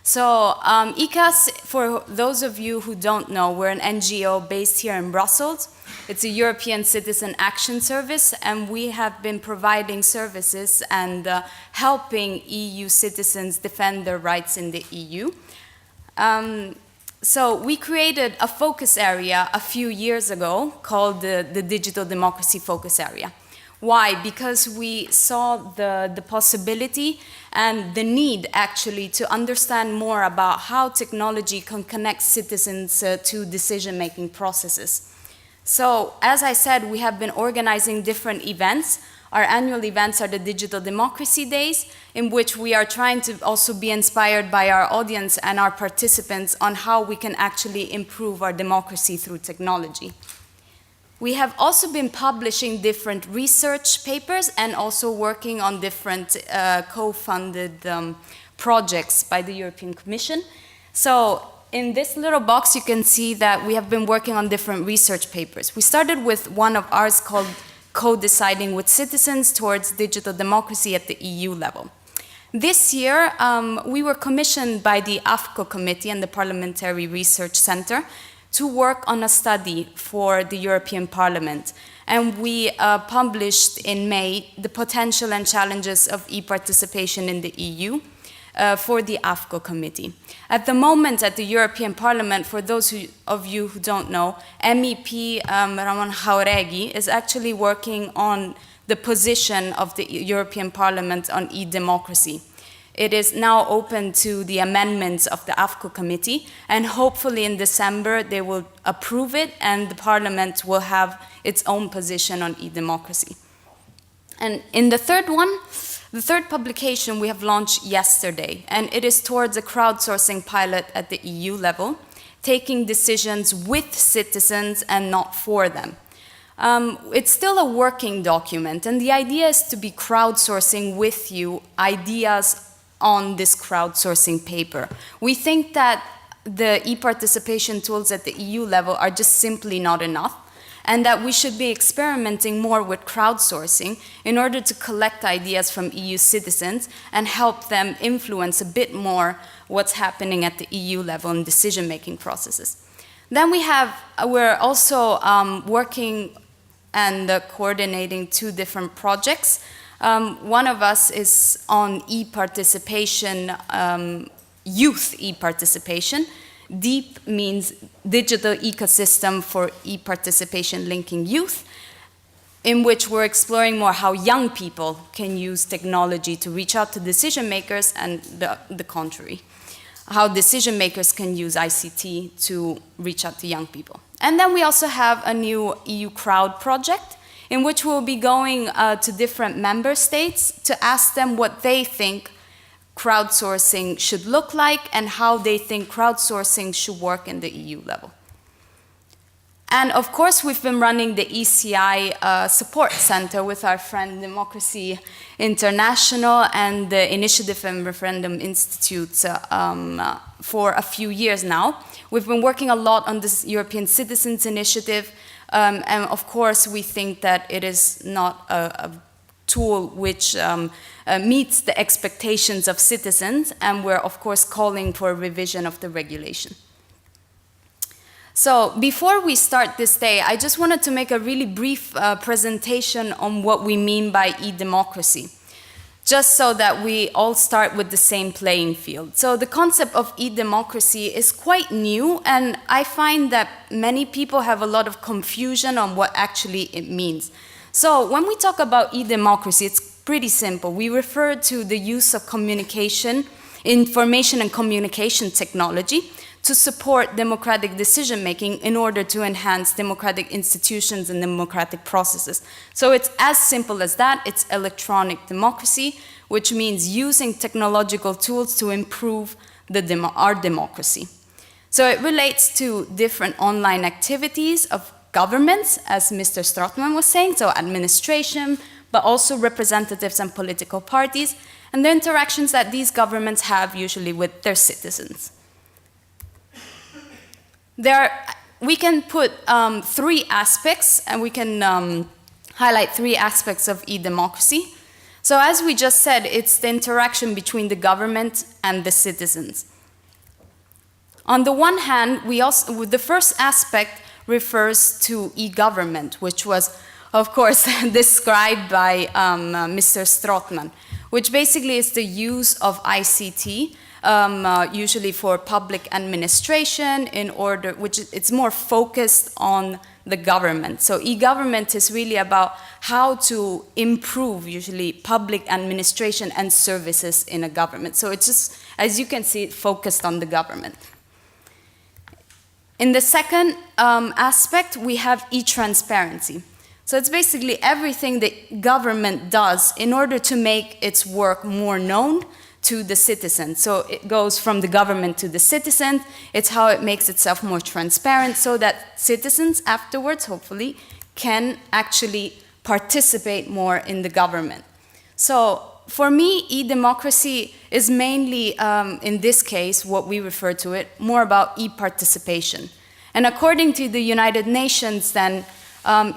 So ECAS, for those of you who don't know, we're an NGO based here in Brussels. It's a European Citizen Action Service, and we have been providing services and helping EU citizens defend their rights in the EU. So we created a focus area a few years ago called the Digital Democracy Focus Area. Why? Because we saw the possibility and the need actually to understand more about how technology can connect citizens to decision-making processes. So, as I said, we have been organizing different events. Our annual events are the Digital Democracy Days, in which we are trying to also be inspired by our audience and our participants on how we can actually improve our democracy through technology. We have also been publishing different research papers and also working on different co-funded projects by the European Commission. So in this little box, you can see that we have been working on different research papers. We started with one of ours called Co-Deciding with Citizens Towards Digital Democracy at the EU level. This year, we were commissioned by the AFCO Committee and the Parliamentary Research Center to work on a study for the European Parliament. And we published in May the potential and challenges of e-participation in the EU for the AFCO Committee. At the moment at the European Parliament, for those of you who don't know, MEP Ramon Jauregui is actually working on the position of the European Parliament on e-democracy. It is now open to the amendments of the AFCO committee, and hopefully in December they will approve it and the Parliament will have its own position on e-democracy. And in the third one, the third publication we have launched yesterday, and it is towards a crowdsourcing pilot at the EU level, taking decisions with citizens and not for them. It's still a working document, and the idea is to be crowdsourcing with you ideas on this crowdsourcing paper. We think that the e-participation tools at the EU level are just simply not enough, and that we should be experimenting more with crowdsourcing in order to collect ideas from EU citizens and help them influence a bit more what's happening at the EU level in decision-making processes. Then we're also working and coordinating two different projects. One of us is on e-participation, youth e-participation. DEEP means Digital Ecosystem for E-Participation Linking Youth, in which we're exploring more how young people can use technology to reach out to decision makers and the contrary, how decision makers can use ICT to reach out to young people. And then we also have a new EU Crowd project, in which we'll be going to different member states to ask them what they think crowdsourcing should look like and how they think crowdsourcing should work in the EU level. And of course, we've been running the ECI Support Center with our friend Democracy International and the Initiative and Referendum Institute for a few years now. We've been working a lot on this European Citizens Initiative, and of course, we think that it is not a tool which meets the expectations of citizens, and we're of course calling for a revision of the regulation. So before we start this day, I just wanted to make a really brief presentation on what we mean by e-democracy, just so that we all start with the same playing field. So the concept of e-democracy is quite new, and I find that many people have a lot of confusion on what actually it means. So when we talk about e-democracy, it's pretty simple. We refer to the use of communication, information and communication technology to support democratic decision-making in order to enhance democratic institutions and democratic processes. So it's as simple as that. It's electronic democracy, which means using technological tools to improve our democracy. So it relates to different online activities of governments, as Mr. Strootman was saying, so administration, but also representatives and political parties, and the interactions that these governments have usually with their citizens. We can put three aspects, and we can highlight three aspects of e-democracy. So as we just said, it's the interaction between the government and the citizens. On the one hand, the first aspect refers to e-government, which was, of course, described by Mr. Strothman, which basically is the use of ICT, usually for public administration, which it's more focused on the government. So e-government is really about how to improve, usually, public administration and services in a government. So it's just, as you can see, focused on the government. In the second aspect, we have e-transparency. So it's basically everything that government does in order to make its work more known to the citizen. So it goes from the government to the citizen. It's how it makes itself more transparent so that citizens afterwards, hopefully, can actually participate more in the government. So for me, e-democracy is mainly, in this case, what we refer to it, more about e-participation. And according to the United Nations, then,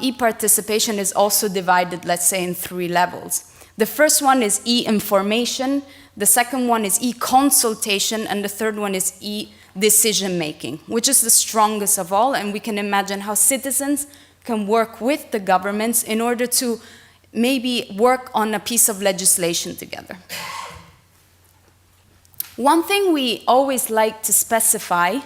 e-participation is also divided, let's say, in 3 levels. The first one is e-information, the second one is e-consultation, and the third one is e-decision making, which is the strongest of all, and we can imagine how citizens can work with the governments in order to maybe work on a piece of legislation together. One thing we always like to specify,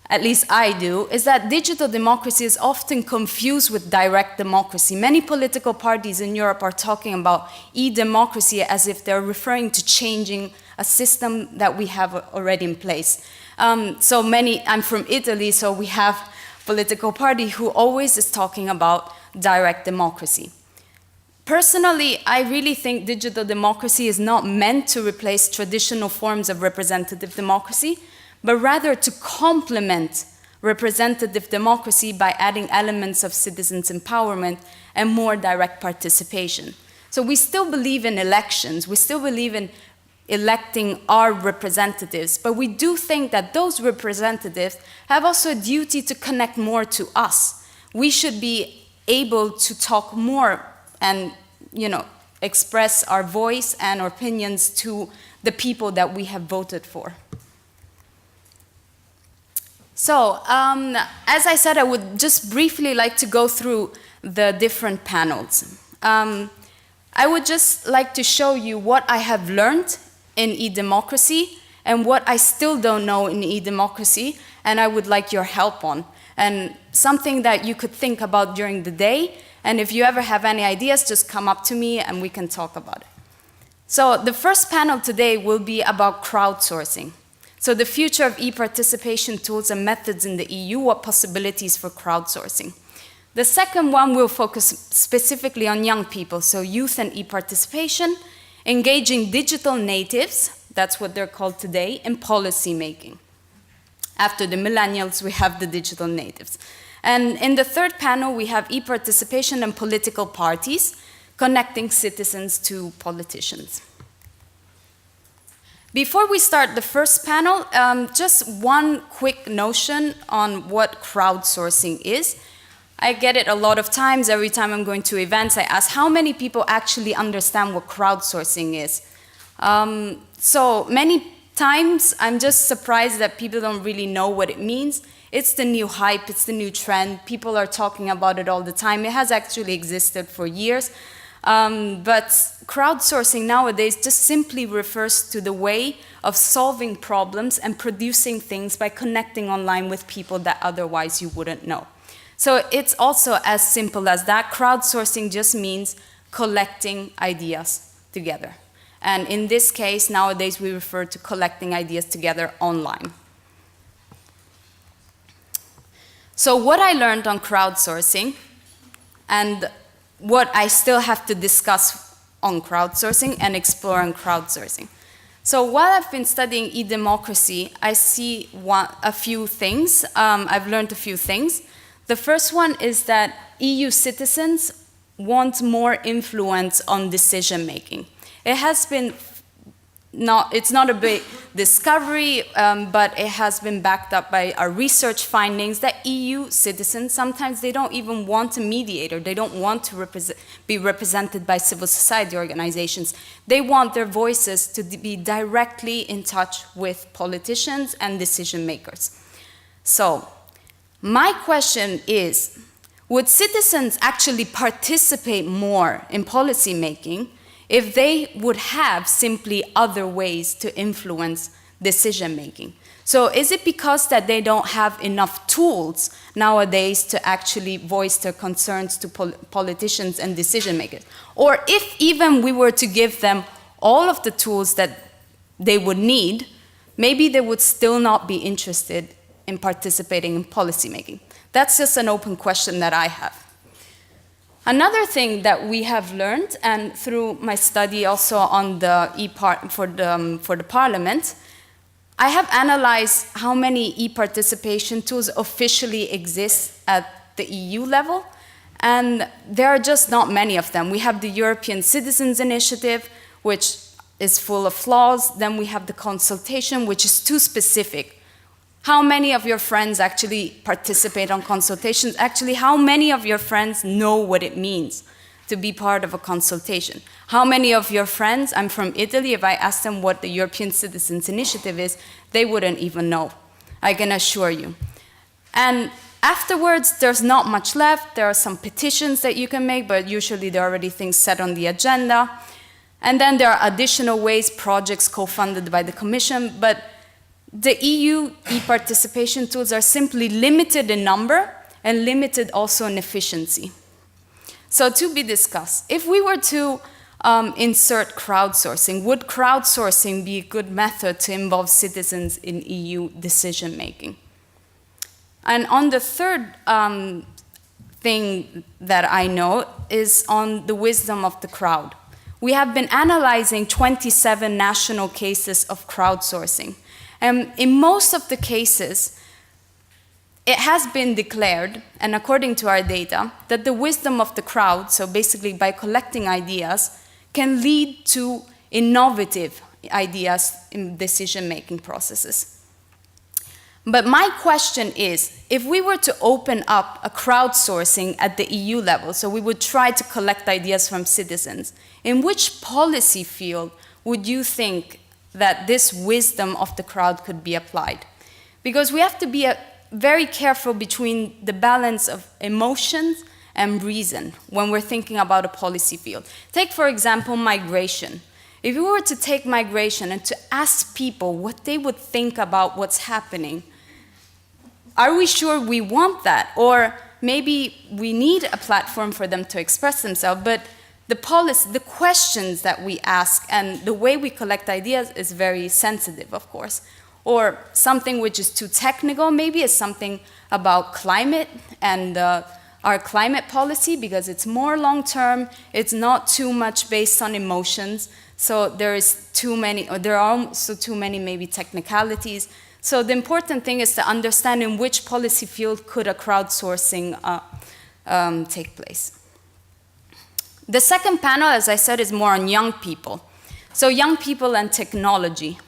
at least I do, is that digital democracy is often confused with direct democracy. Many political parties in Europe are talking about e-democracy as if they're referring to changing a system that we have already in place. I'm from Italy, so we have a political party who always is talking about direct democracy. Personally, I really think digital democracy is not meant to replace traditional forms of representative democracy, but rather to complement representative democracy by adding elements of citizens' empowerment and more direct participation. So we still believe in elections, we still believe in electing our representatives, but we do think that those representatives have also a duty to connect more to us. We should be able to talk more and, express our voice and our opinions to the people that we have voted for. So, as I said, I would just briefly like to go through the different panels. I would just like to show you what I have learned in e-democracy and what I still don't know in e-democracy, and I would like your help on. And something that you could think about during the day, and if you ever have any ideas, just come up to me and we can talk about it. So the first panel today will be about crowdsourcing. So the future of e-participation tools and methods in the EU, what possibilities for crowdsourcing. The second one will focus specifically on young people, so youth and e-participation, engaging digital natives, that's what they're called today, in policy making. After the millennials, we have the digital natives. And in the third panel, we have e-participation and political parties, connecting citizens to politicians. Before we start the first panel, just one quick notion on what crowdsourcing is. I get it a lot of times. Every time I'm going to events, I ask how many people actually understand what crowdsourcing is. So many times, I'm just surprised that people don't really know what it means. It's the new hype, it's the new trend. People are talking about it all the time. It has actually existed for years. But crowdsourcing nowadays just simply refers to the way of solving problems and producing things by connecting online with people that otherwise you wouldn't know. So it's also as simple as that. Crowdsourcing just means collecting ideas together. And in this case, nowadays we refer to collecting ideas together online. So what I learned on crowdsourcing and what I still have to discuss on crowdsourcing and explore on crowdsourcing. So while I've been studying e-democracy, I see a few things. I've learned a few things. The first one is that EU citizens want more influence on decision making. It has been it's not a big discovery, but it has been backed up by our research findings that EU citizens, sometimes they don't even want a mediator. They don't want to be represented by civil society organizations. They want their voices to be directly in touch with politicians and decision makers. So, my question is, would citizens actually participate more in policy making if they would have simply other ways to influence decision making? So is it because that they don't have enough tools nowadays to actually voice their concerns to politicians and decision makers? Or if even we were to give them all of the tools that they would need, maybe they would still not be interested in participating in policy making. That's just an open question that I have. Another thing that we have learned, and through my study also on the for the Parliament, I have analyzed how many e-participation tools officially exist at the EU level, and there are just not many of them. We have the European Citizens Initiative, which is full of flaws. Then we have the consultation, which is too specific. How many of your friends actually participate on consultations? Actually, how many of your friends know what it means to be part of a consultation? How many of your friends, I'm from Italy, if I ask them what the European Citizens Initiative is, they wouldn't even know, I can assure you. And afterwards, there's not much left. There are some petitions that you can make, but usually there are already things set on the agenda. And then there are additional ways, projects co-funded by the Commission, but the EU e-participation tools are simply limited in number and limited also in efficiency. So to be discussed, if we were to insert crowdsourcing, would crowdsourcing be a good method to involve citizens in EU decision making? And on the third thing that I know is on the wisdom of the crowd. We have been analyzing 27 national cases of crowdsourcing. And in most of the cases, it has been declared, and according to our data, that the wisdom of the crowd, so basically by collecting ideas, can lead to innovative ideas in decision-making processes. But my question is, if we were to open up a crowdsourcing at the EU level, so we would try to collect ideas from citizens, in which policy field would you think that this wisdom of the crowd could be applied? Because we have to be very careful between the balance of emotions and reason when we're thinking about a policy field. Take, for example, migration. If we were to take migration and to ask people what they would think about what's happening, are we sure we want that? Or maybe we need a platform for them to express themselves, but the policy, the questions that we ask and the way we collect ideas is very sensitive, of course. Or something which is too technical, maybe is something about climate and our climate policy, because it's more long-term, it's not too much based on emotions, so there are also too many maybe technicalities. So the important thing is to understand in which policy field could a crowdsourcing take place. The second panel, as I said, is more on young people. So young people and technology.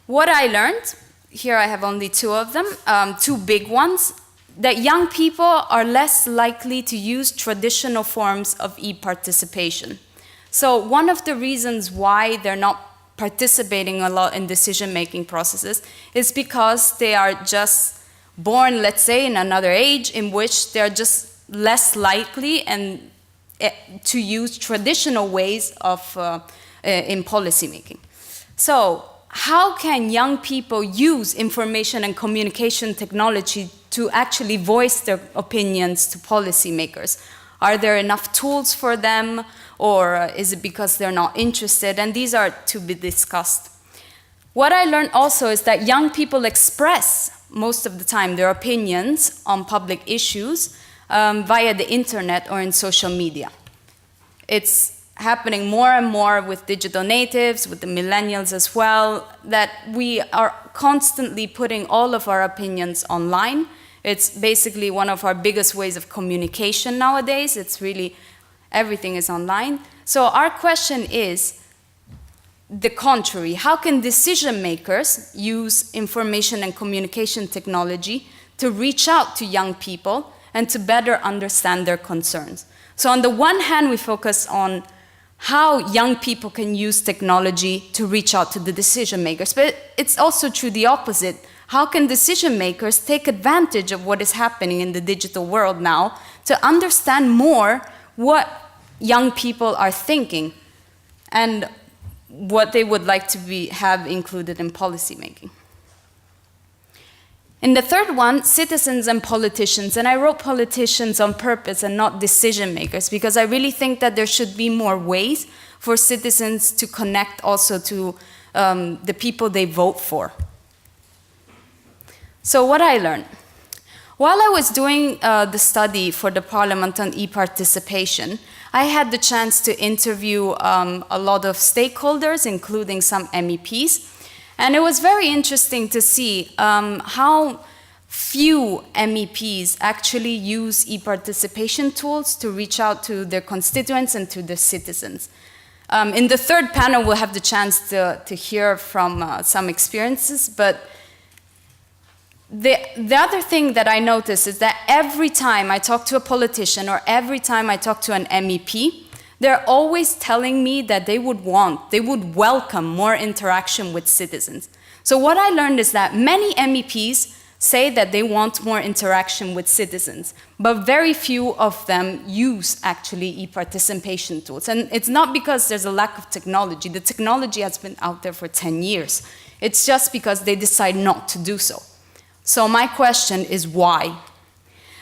What I learned, here I have only two of them, two big ones, that young people are less likely to use traditional forms of e-participation. So one of the reasons why they're not participating a lot in decision-making processes is because they are just born, let's say, in another age in which they're just less likely to use traditional ways of in policymaking. So how can young people use information and communication technology to actually voice their opinions to policymakers? Are there enough tools for them, or is it because they're not interested? And these are to be discussed. What I learned also is that young people express most of the time their opinions on public issues via the internet or in social media. It's happening more and more with digital natives, with the millennials as well, that we are constantly putting all of our opinions online. It's basically one of our biggest ways of communication nowadays. It's really, everything is online. So our question is, the contrary. How can decision makers use information and communication technology to reach out to young people and to better understand their concerns? So on the one hand, we focus on how young people can use technology to reach out to the decision makers, but it's also true the opposite. How can decision makers take advantage of what is happening in the digital world now to understand more what young people are thinking and what they would like to have included in policymaking? In the third one, citizens and politicians, and I wrote politicians on purpose and not decision makers, because I really think that there should be more ways for citizens to connect also to the people they vote for. So what I learned. While I was doing the study for the Parliament on e-participation, I had the chance to interview a lot of stakeholders, including some MEPs, and it was very interesting to see how few MEPs actually use e-participation tools to reach out to their constituents and to their citizens. In the third panel, we'll have the chance to hear from some experiences, but the other thing that I noticed is that every time I talk to a politician or every time I talk to an MEP, they're always telling me that they would welcome more interaction with citizens. So what I learned is that many MEPs say that they want more interaction with citizens, but very few of them use actually e-participation tools. And it's not because there's a lack of technology. The technology has been out there for 10 years. It's just because they decide not to do so. So my question is why?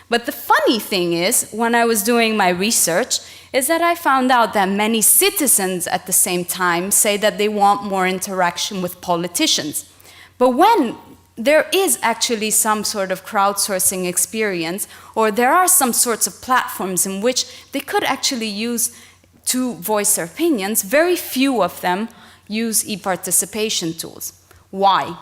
But the funny thing is, when I was doing my research, is that I found out that many citizens at the same time say that they want more interaction with politicians. But when there is actually some sort of crowdsourcing experience, or there are some sorts of platforms in which they could actually use to voice their opinions, very few of them use e-participation tools. Why?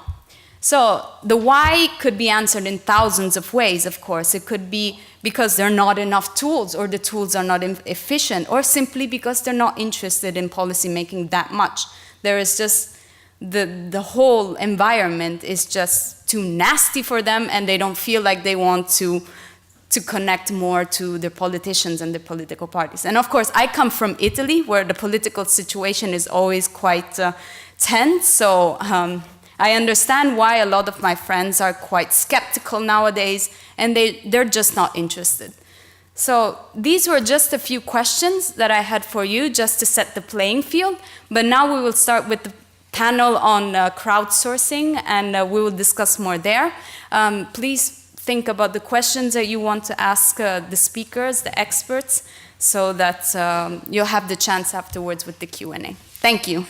So the why could be answered in thousands of ways, of course. It could be because there are not enough tools, or the tools are not efficient, or simply because they're not interested in policy making that much. There is just, the whole environment is just too nasty for them, and they don't feel like they want to connect more to their politicians and their political parties. And of course, I come from Italy, where the political situation is always quite tense, so I understand why a lot of my friends are quite skeptical nowadays, and they're just not interested. So these were just a few questions that I had for you just to set the playing field, but now we will start with the panel on crowdsourcing, and we will discuss more there. Please think about the questions that you want to ask the speakers, the experts, so that you'll have the chance afterwards with the Q&A. Thank you.